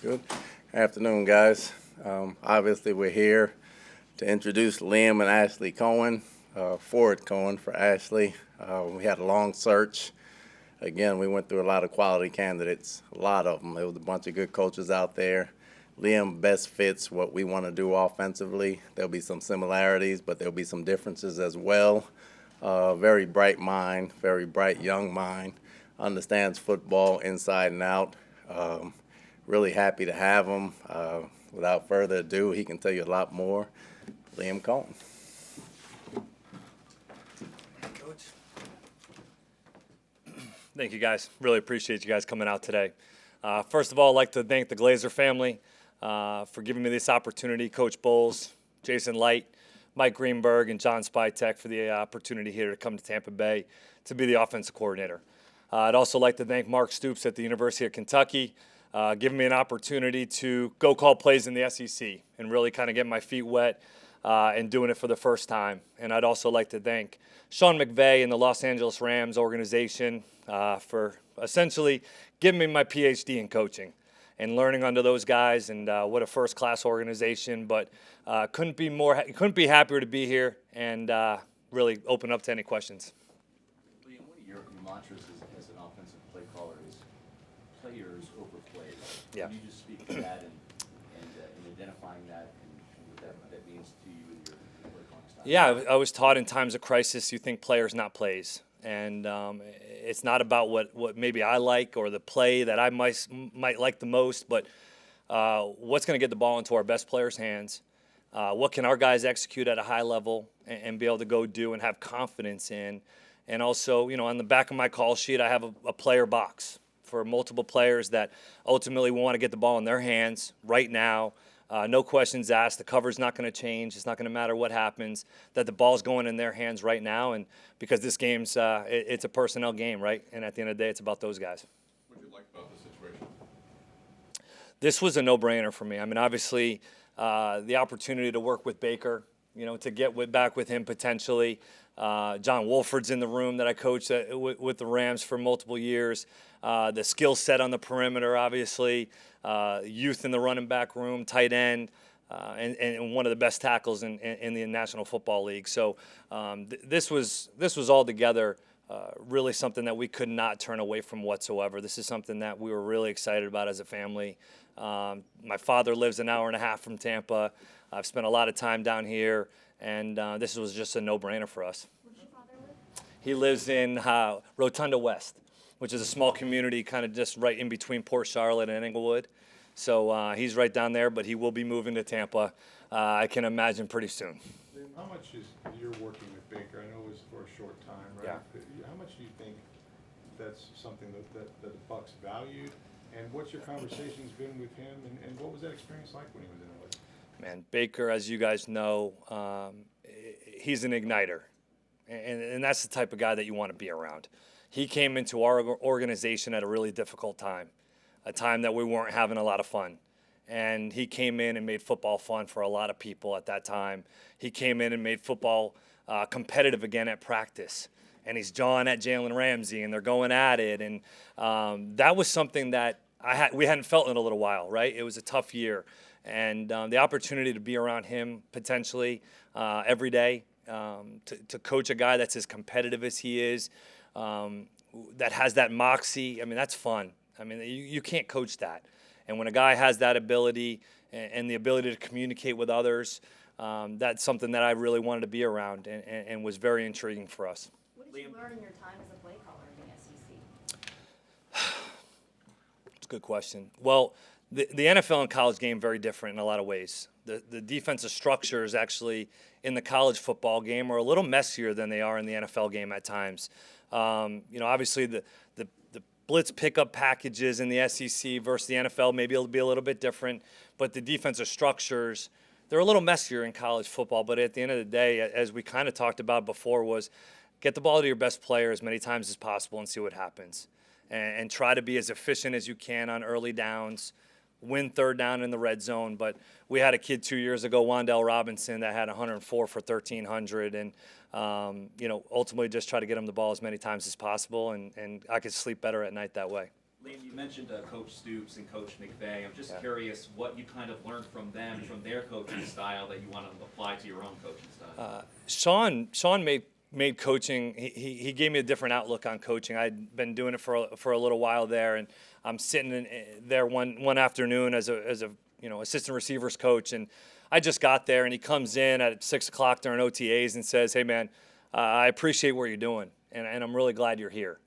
Good afternoon, guys. Obviously, we're here to introduce Liam and Ashley Coen, Ford Coen for Ashley. We had a long search. Again, we went through a lot of quality candidates, a lot of them. There was a bunch of good coaches out there. Liam best fits what we want to do offensively. There'll be some similarities, but there'll be some differences as well. Very bright mind, very bright young mind, understands football inside and out. Really happy to have him. Without further ado, he can tell you a lot more. Liam Coen. Coach. Thank you, guys. Really appreciate you guys coming out today. First of all, I'd like to thank the Glazer family for giving me this opportunity. Coach Bowles, Jason Light, Mike Greenberg, and John Spytek for the opportunity here to come to Tampa Bay to be the offensive coordinator. I'd also like to thank Mark Stoops at the University of Kentucky, giving me an opportunity to go call plays in the SEC and really kind of get my feet wet and doing it for the first time. And I'd also like to thank Sean McVay and the Los Angeles Rams organization for essentially giving me my PhD in coaching and learning under those guys. And what a first-class organization! But couldn't be happier to be here and really open up to any questions. Liam, one of your mantras as an offensive play caller is players over plays. Yeah. Can you just speak to that and identifying that and what that means to you and your play calling style? Yeah, I was taught in times of crisis you think players, not plays. And it's not about what maybe I like or the play that I might like the most, but what's going to get the ball into our best players' hands. What can our guys execute at a high level and be able to go do and have confidence in. And also, on the back of my call sheet, I have a player box for multiple players that ultimately want to get the ball in their hands right now. No questions asked. The cover's not going to change. It's not going to matter what happens. That the ball's going in their hands right now, and because this game's it's a personnel game, right? And at the end of the day, it's about those guys. What did you like about the situation? This was a no-brainer for me. I mean, obviously, the opportunity to work with Baker, to get back with him potentially. John Wolford's in the room that I coached with the Rams for multiple years. The skill set on the perimeter, obviously. Youth in the running back room, tight end, and one of the best tackles in the National Football League. So this was altogether really something that we could not turn away from whatsoever. This is something that we were really excited about as a family. My father lives an hour and a half from Tampa. I've spent a lot of time down here, and this was just a no-brainer for us. Where does your father live? He lives in Rotunda West, which is a small community kind of just right in between Port Charlotte and Englewood. So he's right down there, but he will be moving to Tampa, I can imagine, pretty soon. Liam, how much is you're working with Baker? I know it was for a short time, right? Yeah. How much do you think that's something that the Bucs valued? And what's your conversations been with him? And what was that experience like when he was in LA? Man, Baker, as you guys know, he's an igniter. And that's the type of guy that you want to be around. He came into our organization at a really difficult time, a time that we weren't having a lot of fun. And he came in and made football fun for a lot of people at that time. He came in and made football competitive again at practice. And he's jawing at Jalen Ramsey, and they're going at it. And that was something that we hadn't felt in a little while, right? It was a tough year. And the opportunity to be around him potentially every day, to coach a guy that's as competitive as he is, that has that moxie, I mean, that's fun. I mean, you can't coach that. And when a guy has that ability and the ability to communicate with others, that's something that I really wanted to be around and was very intriguing for us. What did you learn in your time as a play caller in the SEC? It's a good question. Well, the NFL and college game very different in a lot of ways. The defensive structures actually in the college football game are a little messier than they are in the NFL game at times. Obviously the blitz pickup packages in the SEC versus the NFL, maybe it'll be a little bit different, but the defensive structures, they're a little messier in college football. But at the end of the day, as we kind of talked about before, was get the ball to your best player as many times as possible and see what happens. And try to be as efficient as you can on early downs, win third down in the red zone. But we had a kid 2 years ago, Wan'Dale Robinson, that had 104 for 1,300, and ultimately just try to get him the ball as many times as possible, and I could sleep better at night that way. Liam, you mentioned Coach Stoops and Coach McVay. I'm just Yeah. curious what you kind of learned from them, from their coaching style, that you want to apply to your own coaching style. Sean made coaching. He gave me a different outlook on coaching. I'd been doing it for a little while there, and I'm sitting there one afternoon as a assistant receivers coach, and I just got there, and he comes in at 6 o'clock during OTAs and says, "Hey man, I appreciate what you're doing, and I'm really glad you're here."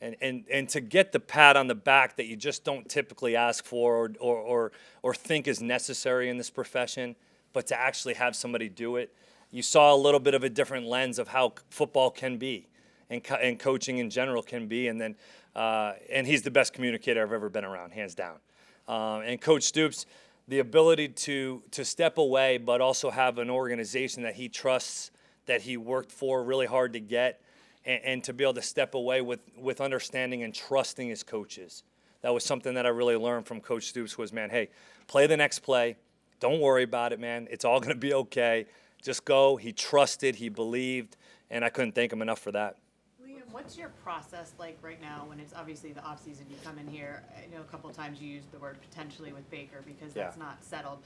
And to get the pat on the back that you just don't typically ask for or think is necessary in this profession, but to actually have somebody do it, you saw a little bit of a different lens of how football can be, and coaching in general can be. And then and he's the best communicator I've ever been around, hands down. And Coach Stoops, the ability to step away, but also have an organization that he trusts, that he worked for really hard to get. And to be able to step away with understanding and trusting his coaches. That was something that I really learned from Coach Stoops was, man, hey, play the next play. Don't worry about it, man. It's all going to be okay. Just go. He trusted. He believed. And I couldn't thank him enough for that. Liam, what's your process like right now when it's obviously the offseason? You come in here, I know a couple of times you used the word potentially with Baker because that's not settled.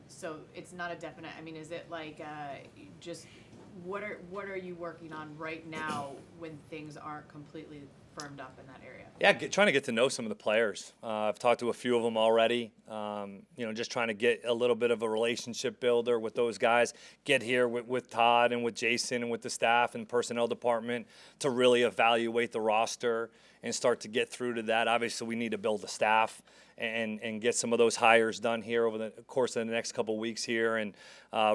So it's not a definite, I mean, is it like just what are you working on right now when things aren't completely firmed up in that area? Yeah, trying to get to know some of the players. I've talked to a few of them already. Just trying to get a little bit of a relationship builder with those guys. Get here with Todd and with Jason and with the staff and personnel department to really evaluate the roster and start to get through to that. Obviously, we need to build the staff and get some of those hires done here over the course of the next couple of weeks here, and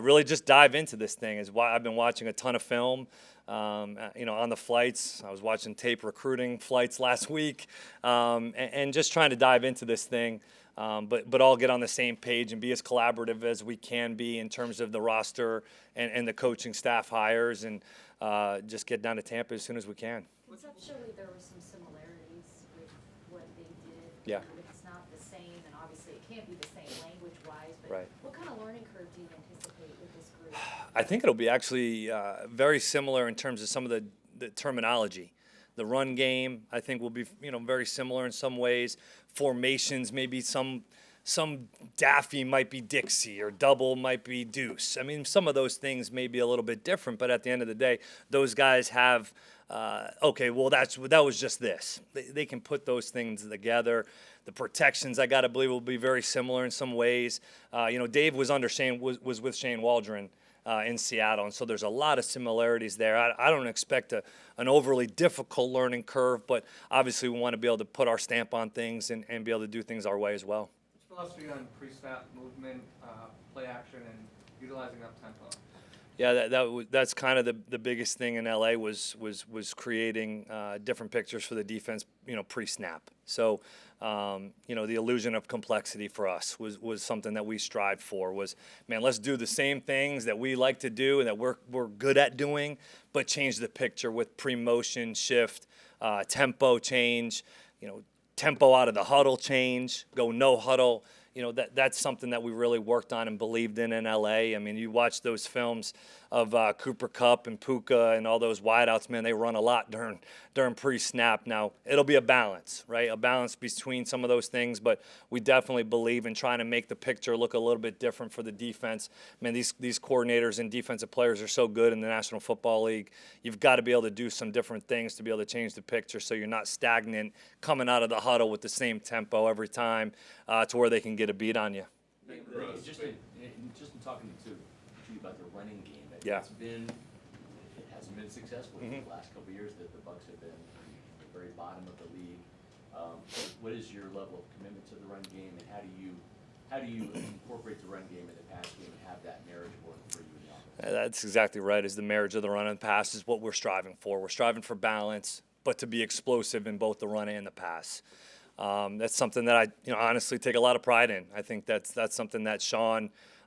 really just dive into this thing. Is why I've been watching a ton of film. On the flights. I was watching tape recruiting flights last week, and just trying to dive into this thing, but all get on the same page and be as collaborative as we can be in terms of the roster and the coaching staff hires, and just get down to Tampa as soon as we can. Conceptually, there were some similarities with what they did. Yeah. It's not the same, and obviously it can't be the same language-wise, but Right. what kind of learning curve do you anticipate with this group? I think it'll be actually very similar in terms of some of the terminology. The run game, I think, will be very similar in some ways. Formations, maybe some Daffy might be Dixie or double might be deuce. I mean, some of those things may be a little bit different, but at the end of the day, those guys have that was just this. They can put those things together. The protections, I got to believe, will be very similar in some ways. Dave was was with Shane Waldron in Seattle, and so there's a lot of similarities there. I don't expect an overly difficult learning curve, but obviously we want to be able to put our stamp on things and be able to do things our way as well. What's philosophy on pre-snap movement, play action, and utilizing up tempo? Yeah, that's kind of the biggest thing in LA was creating different pictures for the defense, pre-snap. So, the illusion of complexity for us was something that we strived for. Was, man, let's do the same things that we like to do and that we're good at doing, but change the picture with pre-motion shift, tempo change, tempo out of the huddle change, go no huddle. That's something that we really worked on and believed in LA. I mean, you watch those films of Cooper Kupp and Puka and all those wideouts, man, they run a lot during pre-snap. Now, it'll be a balance, right? A balance between some of those things, but we definitely believe in trying to make the picture look a little bit different for the defense. Man, these coordinators and defensive players are so good in the National Football League. You've got to be able to do some different things to be able to change the picture so you're not stagnant coming out of the huddle with the same tempo every time to where they can get a beat on you. Just in talking to you about the running game, Yeah. it hasn't been successful in the last couple of years. That the Bucs have been at the very bottom of the league. What is your level of commitment to the run game, and how do you incorporate the run game in the pass game and have that marriage work for you in the offense? That's exactly right. Is the marriage of the run and pass is what we're striving for. We're striving for balance, but to be explosive in both the run and the pass. That's something that I honestly take a lot of pride in. I think that's something that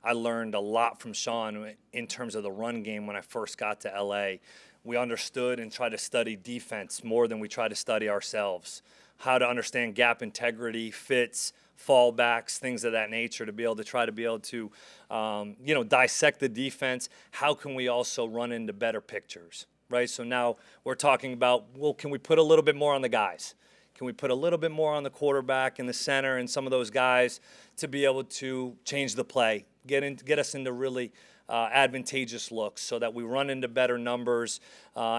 I learned a lot from Sean in terms of the run game when I first got to LA. We understood and tried to study defense more than we tried to study ourselves. How to understand gap integrity, fits, fallbacks, things of that nature, to be able to dissect the defense. How can we also run into better pictures, right? So now we're talking about, well, can we put a little bit more on the guys? Can we put a little bit more on the quarterback and the center and some of those guys to be able to change the play, get us into really advantageous looks so that we run into better numbers,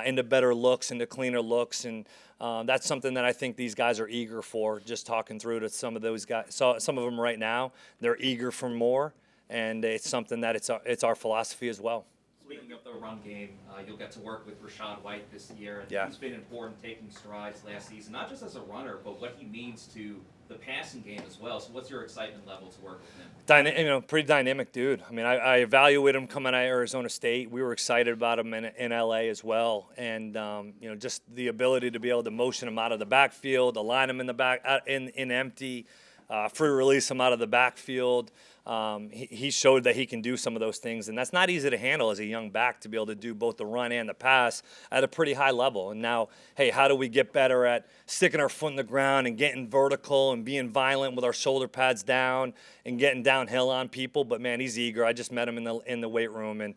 into better looks, into cleaner looks. And that's something that I think these guys are eager for, just talking through to some of those guys. So some of them right now, they're eager for more, and it's something that it's our philosophy as well. Speaking of the run game, you'll get to work with Rachaad White this year, and Yeah. he's been important taking strides last season, not just as a runner, but what he means to the passing game as well. So what's your excitement level to work with him? Pretty dynamic dude. I mean, I evaluated him coming out of Arizona State. We were excited about him in LA as well, and just the ability to be able to motion him out of the backfield, align him in the back in empty, free release him out of the backfield. He showed that he can do some of those things, and that's not easy to handle as a young back, to be able to do both the run and the pass at a pretty high level. And now, hey, how do we get better at sticking our foot in the ground and getting vertical and being violent with our shoulder pads down and getting downhill on people? But man, he's eager. I just met him in the weight room, and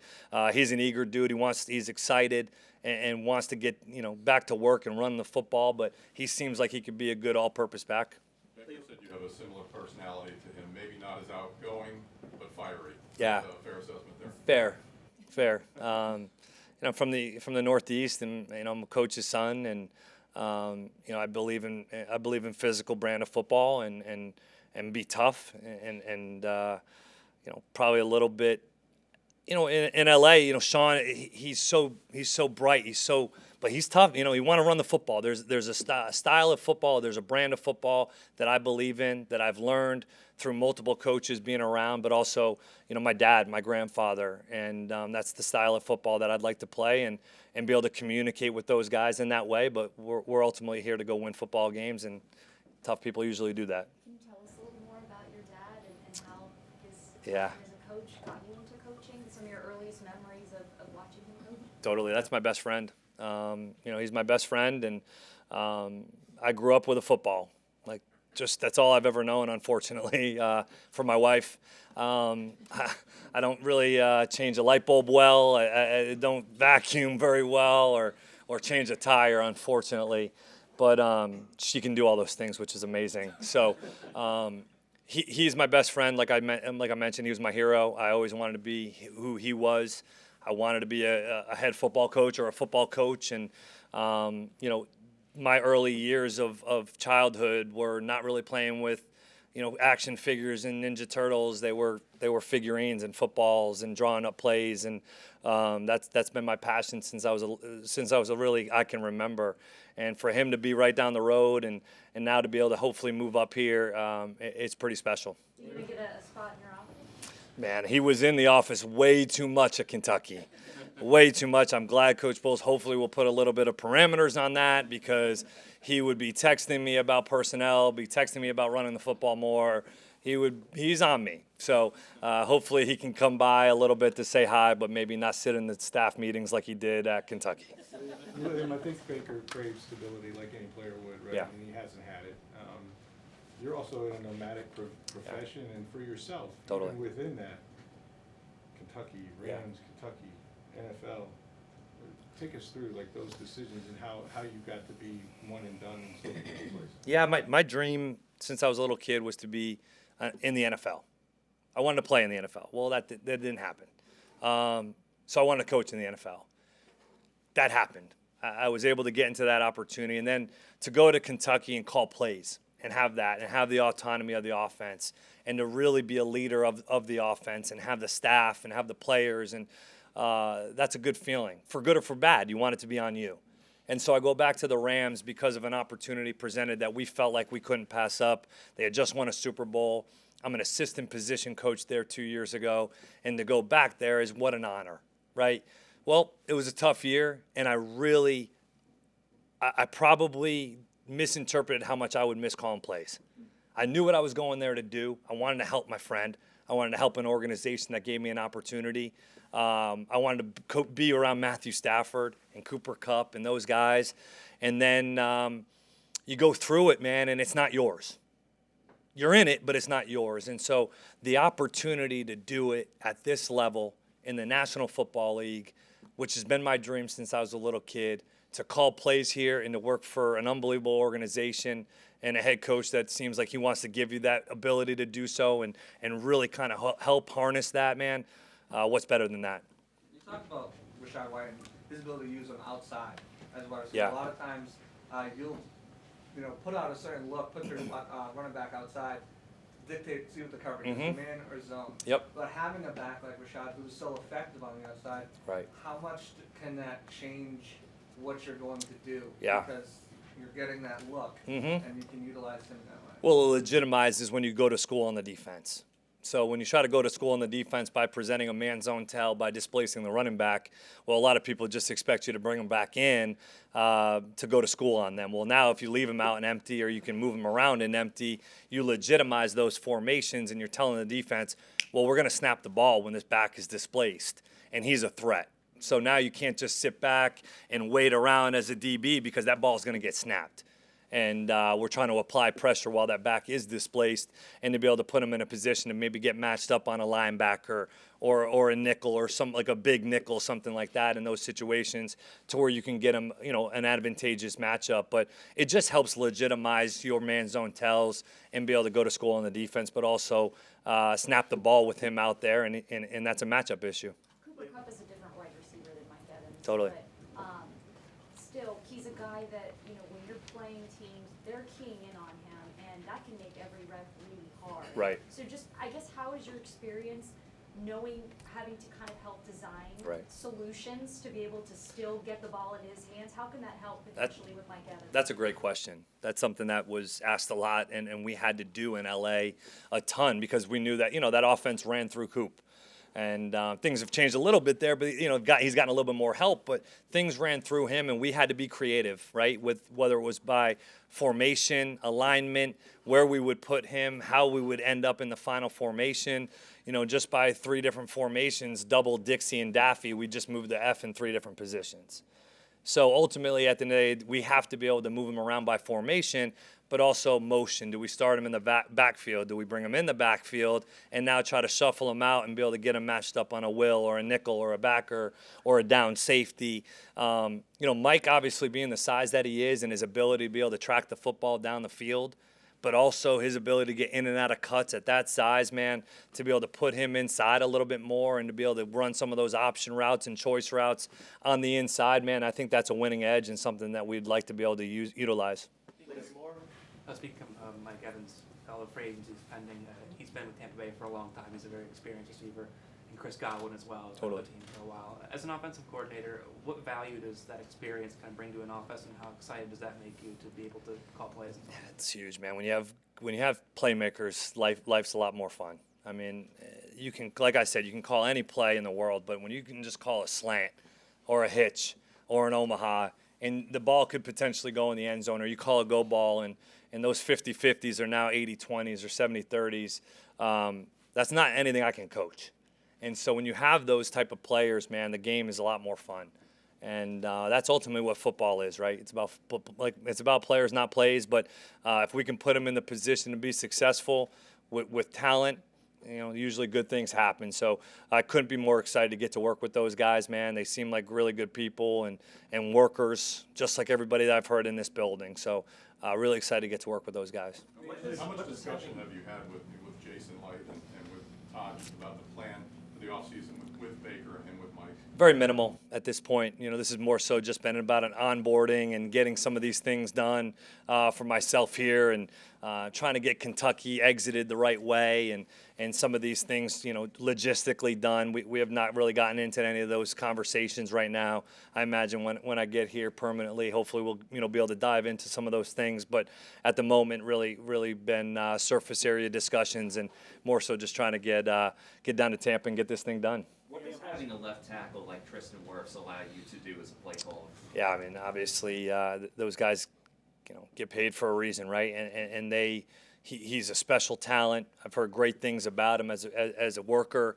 he's an eager dude. He's excited and wants to get back to work and run the football. But he seems like he could be a good all-purpose back. Baker said you have a similar personality to him, maybe not as outgoing, but fiery. Yeah. Fair assessment there. Fair. From the Northeast, and I'm a coach's son, and I believe in physical brand of football and be tough, and probably a little bit. In LA, Sean, he's so bright, but he's tough. You want to run the football. There's a style of football. There's a brand of football that I believe in, that I've learned through multiple coaches being around, but also, my dad, my grandfather, and that's the style of football that I'd like to play and be able to communicate with those guys in that way. But we're ultimately here to go win football games, and tough people usually do that. Can you tell us a little more about your dad and how his Yeah. time as a coach got you into coaching? Some of your earliest memories of watching him coach? Totally. That's my best friend. He's my best friend, and I grew up with a football. That's all I've ever known, unfortunately, for my wife. I don't really change a light bulb well. I don't vacuum very well or change a tire, unfortunately. But she can do all those things, which is amazing. So he's my best friend. Like I mentioned, he was my hero. I always wanted to be who he was. I wanted to be a head football coach or a football coach, and my early years of childhood were not really playing with action figures and Ninja Turtles. They were figurines and footballs and drawing up plays, and that's been my passion since I was a really I can remember. And for him to be right down the road and now to be able to hopefully move up here, it's pretty special. Do you even get a spot in your office? Man, he was in the office way too much at Kentucky. Way too much. I'm glad Coach Bowles hopefully will put a little bit of parameters on that, because he would be texting me about personnel, be texting me about running the football more. He's on me. So hopefully he can come by a little bit to say hi, but maybe not sit in the staff meetings like he did at Kentucky. Liam, I think Baker craves stability like any player would, right? Yeah. And he hasn't had it. You're also in a nomadic profession, and for yourself, Totally. even within that, Kentucky, Yeah. Rams, Kentucky, NFL. Take us through those decisions and how you got to be one and done in so many places. Yeah, my dream since I was a little kid was to be in the NFL. I wanted to play in the NFL. Well, that didn't happen. So I wanted to coach in the NFL. That happened. I was able to get into that opportunity, and then to go to Kentucky and call plays and have that and have the autonomy of the offense and to really be a leader of the offense and have the staff and have the players, and that's a good feeling. For good or for bad, you want it to be on you. And so I go back to the Rams because of an opportunity presented that we felt like we couldn't pass up. They had just won a Super Bowl. I'm an assistant position coach there 2 years ago, and to go back there is what an honor, right? Well, it was a tough year, and I probably misinterpreted how much I would miss calling plays. I knew what I was going there to do. I wanted to help my friend. I wanted to help an organization that gave me an opportunity. I wanted to be around Matthew Stafford and Cooper Kupp and those guys. And then you go through it, man, and it's not yours. You're in it, but it's not yours. And so the opportunity to do it at this level in the National Football League, which has been my dream since I was a little kid, to call plays here and to work for an unbelievable organization and a head coach that seems like he wants to give you that ability to do so and really kind of help harness that, man. What's better than that? You talked about Rachaad White and his ability to use him outside as well. So Yeah. A lot of times you'll put out a certain look, put your running back outside, dictate, see what the coverage is, Mhm. man or zone. Yep. But having a back like Rachaad who's so effective on the outside, Right. how much can that change what you're going to do? Yeah. Because you're getting that look, Mhm. and you can utilize him that way. Well, legitimize is when you go to school on the defense. So when you try to go to school on the defense by presenting a man zone tell, by displacing the running back, well, a lot of people just expect you to bring them back in to go to school on them. Well, now if you leave them out and empty or you can move them around and empty, you legitimize those formations and you're telling the defense, well, we're going to snap the ball when this back is displaced and he's a threat. So now you can't just sit back and wait around as a DB because that ball is going to get snapped. And we're trying to apply pressure while that back is displaced and to be able to put him in a position to maybe get matched up on a linebacker or a nickel or some like a big nickel, something like that in those situations to where you can get him, an advantageous matchup. But it just helps legitimize your man zone tells and be able to go to school on the defense, but also snap the ball with him out there, and that's a matchup issue. Cooper Kupp is a different wide receiver than Mike Evans. Totally. But still, he's a guy that, when you're playing teams, they're keying in on him, and that can make every rep really hard. Right. So just, I guess, how is your experience having to kind of help design Right. solutions to be able to still get the ball in his hands? How can that help potentially with Mike Evans? That's a great question. That's something that was asked a lot, and we had to do in LA a ton because we knew that, that offense ran through Coop. And things have changed a little bit there, but he's gotten a little bit more help. But things ran through him, and we had to be creative, right? With whether it was by formation, alignment, where we would put him, how we would end up in the final formation. Just by 3 different formations, double Dixie and Daffy, we just moved the F in 3 different positions. So ultimately, at the end of the day, we have to be able to move him around by formation, but also motion. Do we start him in the backfield? Do we bring him in the backfield and now try to shuffle him out and be able to get him matched up on a will or a nickel or a backer or a down safety? Mike obviously being the size that he is and his ability to be able to track the football down the field, but also his ability to get in and out of cuts at that size, man, to be able to put him inside a little bit more and to be able to run some of those option routes and choice routes on the inside, man, I think that's a winning edge and something that we'd like to be able to utilize. Speaking of Mike Evans, fellow free agency is pending. He's been with Tampa Bay for a long time. He's a very experienced receiver. And Chris Godwin as well. He's been with the team for a while. As an offensive coordinator, what value does that experience kind of bring to an offense, and how excited does that make you to be able to call plays? Yeah, it's huge, man. When you have playmakers, life's a lot more fun. I mean, you can, like I said, you can call any play in the world, but when you can just call a slant or a hitch or an Omaha, and the ball could potentially go in the end zone, or you call a go ball, and those 50-50s are now 80-20s or 70-30s, that's not anything I can coach. And so when you have those type of players, man, the game is a lot more fun. And that's ultimately what football is, right? It's about players, not plays. But if we can put them in the position to be successful with talent, usually good things happen. So I couldn't be more excited to get to work with those guys, man. They seem like really good people and workers, just like everybody that I've heard in this building. So really excited to get to work with those guys. How much discussion have you had with Jason Light and with Todd just about the plan for the offseason with Baker and with Mike? Very minimal at this point. This is more so just been about an onboarding and getting some of these things done for myself here and trying to get Kentucky exited the right way and some of these things, logistically done. We have not really gotten into any of those conversations right now. I imagine when I get here permanently, hopefully we'll be able to dive into some of those things. But at the moment, really been surface area discussions and more so just trying to get down to Tampa and get this thing done. What does having a left tackle like Tristan Wirfs allow you to do as a play caller? Yeah, I mean, obviously those guys, get paid for a reason, right? And he's a special talent. I've heard great things about him as a worker,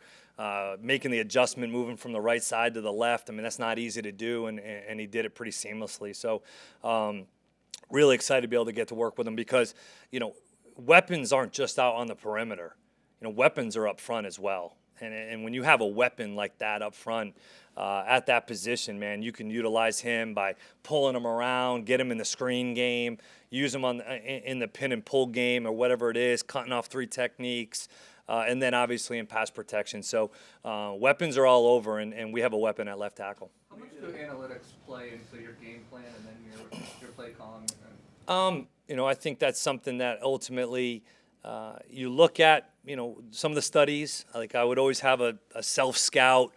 making the adjustment, moving from the right side to the left. I mean, that's not easy to do, and he did it pretty seamlessly. So, really excited to be able to get to work with him because, weapons aren't just out on the perimeter. Weapons are up front as well. And when you have a weapon like that up front at that position, man, you can utilize him by pulling him around, get him in the screen game, use him in the pin and pull game or whatever it is, cutting off 3 techniques, and then obviously in pass protection. So weapons are all over, and we have a weapon at left tackle. How much do analytics play into your game plan and then your play calling? I think that's something that ultimately you look at, some of the studies. Like I would always have a Selfscout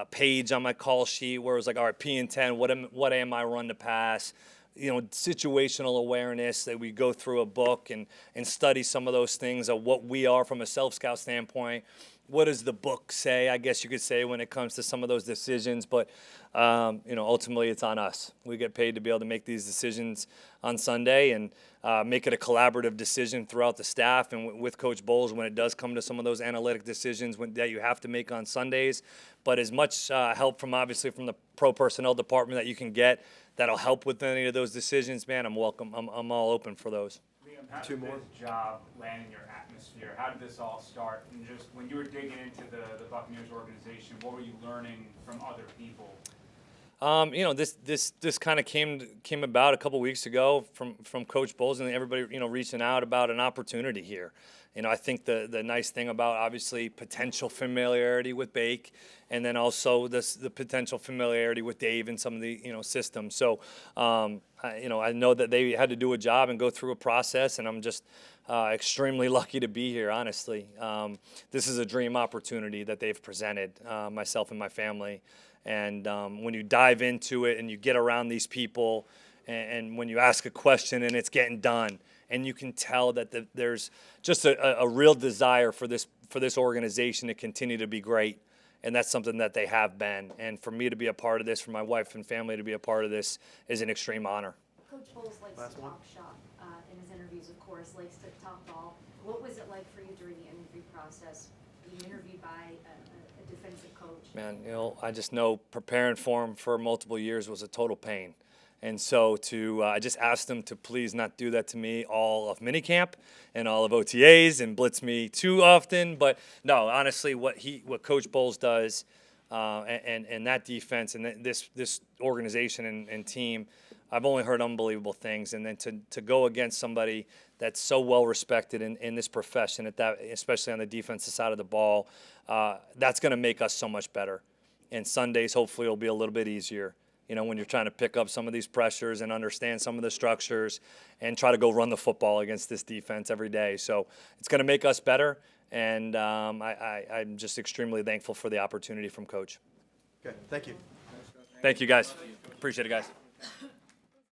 page on my call sheet where it was like, all right, P and 10, what am I run to pass? Situational awareness, that we go through a book and study some of those things of what we are from a Self-Scout standpoint. What does the book say, I guess you could say, when it comes to some of those decisions? But, ultimately it's on us. We get paid to be able to make these decisions on Sunday and make it a collaborative decision throughout the staff and with Coach Bowles when it does come to some of those analytic decisions that you have to make on Sundays. But as much help from the pro personnel department that you can get that'll help with any of those decisions, man, I'm welcome. I'm all open for those. Liam, how did this job land in your atmosphere? How did this all start? And just when you were digging into the Buccaneers organization, what were you learning from other people? This kind of came about a couple weeks ago from Coach Bowles and everybody, reaching out about an opportunity here. I think the nice thing about obviously potential familiarity with Bake, and then also the potential familiarity with Dave and some of the systems. So I know that they had to do a job and go through a process, and I'm just extremely lucky to be here. Honestly, this is a dream opportunity that they've presented myself and my family. And when you dive into it and you get around these people, and when you ask a question and it's getting done, and you can tell that there's just a real desire for this organization to continue to be great, and that's something that they have been. And for me to be a part of this, for my wife and family to be a part of this, is an extreme honor. Coach Bowles likes to talk shop in his interviews, of course, likes to talk ball. What was it like for you during the interview process, being interviewed by a defensive coach? Man, I just know preparing for him for multiple years was a total pain. And so I just asked him to please not do that to me all of minicamp and all of OTAs and blitz me too often. But no, honestly, what Coach Bowles does and that defense and this organization and team, I've only heard unbelievable things. And then to go against somebody that's so well respected in this profession, especially on the defensive side of the ball, that's going to make us so much better. And Sundays hopefully will be a little bit easier. When you're trying to pick up some of these pressures and understand some of the structures and try to go run the football against this defense every day. So it's going to make us better, and I'm just extremely thankful for the opportunity from Coach. Okay, thank you. Thank you, guys. Appreciate it, guys.